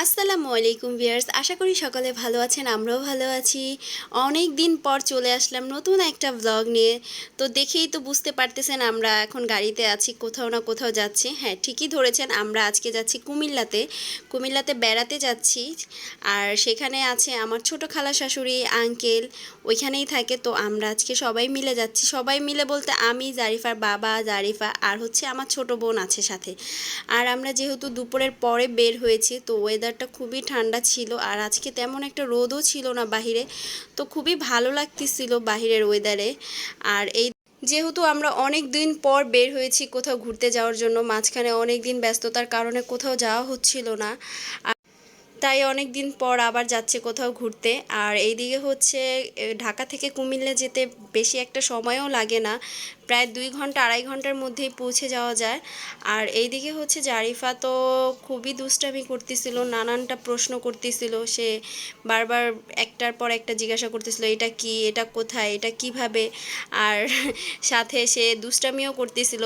আসসালামু আলাইকুম ভিউয়ার্স, আশা করি সকলে ভালো আছেন। আমরাও ভালো আছি। অনেক দিন পর চলে আসলাম নতুন একটা ব্লগ নিয়ে। তো দেখেই তো বুঝতে পারতেছেন আমরা এখন গাড়িতে আছি, কোথাও না কোথাও যাচ্ছি। হ্যাঁ, ঠিকই ধরেছেন, আমরা আজকে যাচ্ছি কুমিল্লাতে বেড়াতে যাচ্ছি। আর সেখানে আছে আমার ছোট খালা শাশুড়ি, আঙ্কেল ওইখানেই থাকে। তো আমরা আজকে সবাই মিলে যাচ্ছি। সবাই মিলে বলতে আমি, জারিফার বাবা, জারিফা আর হচ্ছে আমার ছোট বোন আছে সাথে। আর আমরা যেহেতু দুপুরের পরে বের হয়েছি, তো ওয়েদারটা খুবই ঠান্ডা ছিল আর আজকে তেমন একটা রোদও ছিল না বাহিরে। তো খুবই ভালো লাগতেছিল বাহিরের ওয়েদারে। আর এই যেহেতু আমরা অনেক দিন পর বের হয়েছি কোথাও ঘুরতে যাওয়ার জন্য, মাঝখানে অনেক দিন ব্যস্ততার কারণে কোথাও যাওয়া হচ্ছিল না, তাই অনেক দিন পর আবার যাচ্ছে কোথাও ঘুরতে। আর এইদিকে হচ্ছে ঢাকা থেকে কুমিল্লা যেতে বেশি একটা সময়ও লাগে না, প্রায় 2 ঘন্টা 2.5 ঘন্টার মধ্যেই পৌঁছে যাওয়া যায়। আর এইদিকে হচ্ছে জারিফা তো খুবই দুষ্টামি করতেছিল, নানানটা প্রশ্ন করতেছিল। সে বারবার একটার পর একটা জিজ্ঞাসা করতেছিল, এটা কি, এটা কোথায়, এটা কিভাবে। আর সাথে সে দুষ্টামিও করতেছিল।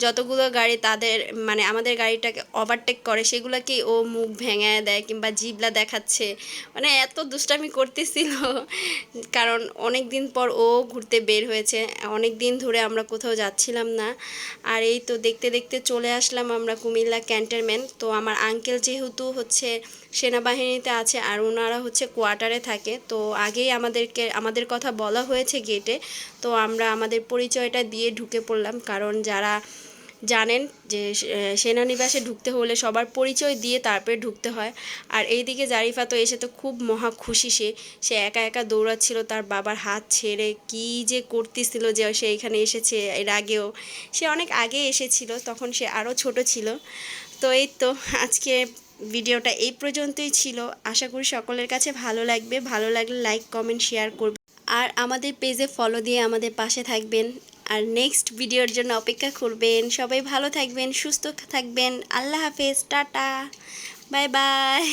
যতগুলো গাড়ি তাদের মানে আমাদের গাড়িটাকে ওভারটেক করে, সেগুলোকেই ও মুখ ভেঙে দেয় কিংবা জিবলা দেখাচ্ছে। মানে এত দুষ্টামি করতেছিল, কারণ অনেক দিন পর ও ঘুরতে বের হয়েছে। অনেক দিন ধরে আমরা কোথাও যাচ্ছিলাম না। আর এই তো দেখতে দেখতে চলে আসলাম আমরা কুমিল্লা ক্যান্টনমেন্ট। তো আমার আঙ্কেল যেহেতু হচ্ছে সেনাবাহিনীতে আছে আর ওনারা হচ্ছে কোয়ার্টারে থাকে, তো আগেই আমাদের কথা বলা হয়েছে গেটে। তো আমরা আমাদের পরিচয়টা দিয়ে ঢুকে পড়লাম, কারণ যারা জানেন যে সেনানিবাসে ঢুকতে হলে সবার পরিচয় দিয়ে তারপরে ঢুকতে হয়। আর এইদিকে জারিফা তো এসে তো খুব মহা খুশি। সে একা একা দৌড়াচ্ছিল, তার বাবার হাত ছেড়ে কি যে করতেছিল, যে সে এখানে এসেছে। এর আগেও সে অনেক আগে এসেছিল, তখন সে আরও ছোট ছিল। তো এই তো আজকে ভিডিওটা এই পর্যন্তই ছিল। আশা করি সকলের কাছে ভালো লাগবে। ভালো লাগলে লাইক, কমেন্ট, শেয়ার করবেন আর আমাদের পেজে ফলো দিয়ে আমাদের পাশে থাকবেন। আর নেক্সট ভিডিওর জন্য অপেক্ষা করবেন। সবাই ভালো থাকবেন, সুস্থ থাকবেন। আল্লাহ হাফেজ, টাটা, বাই বাই।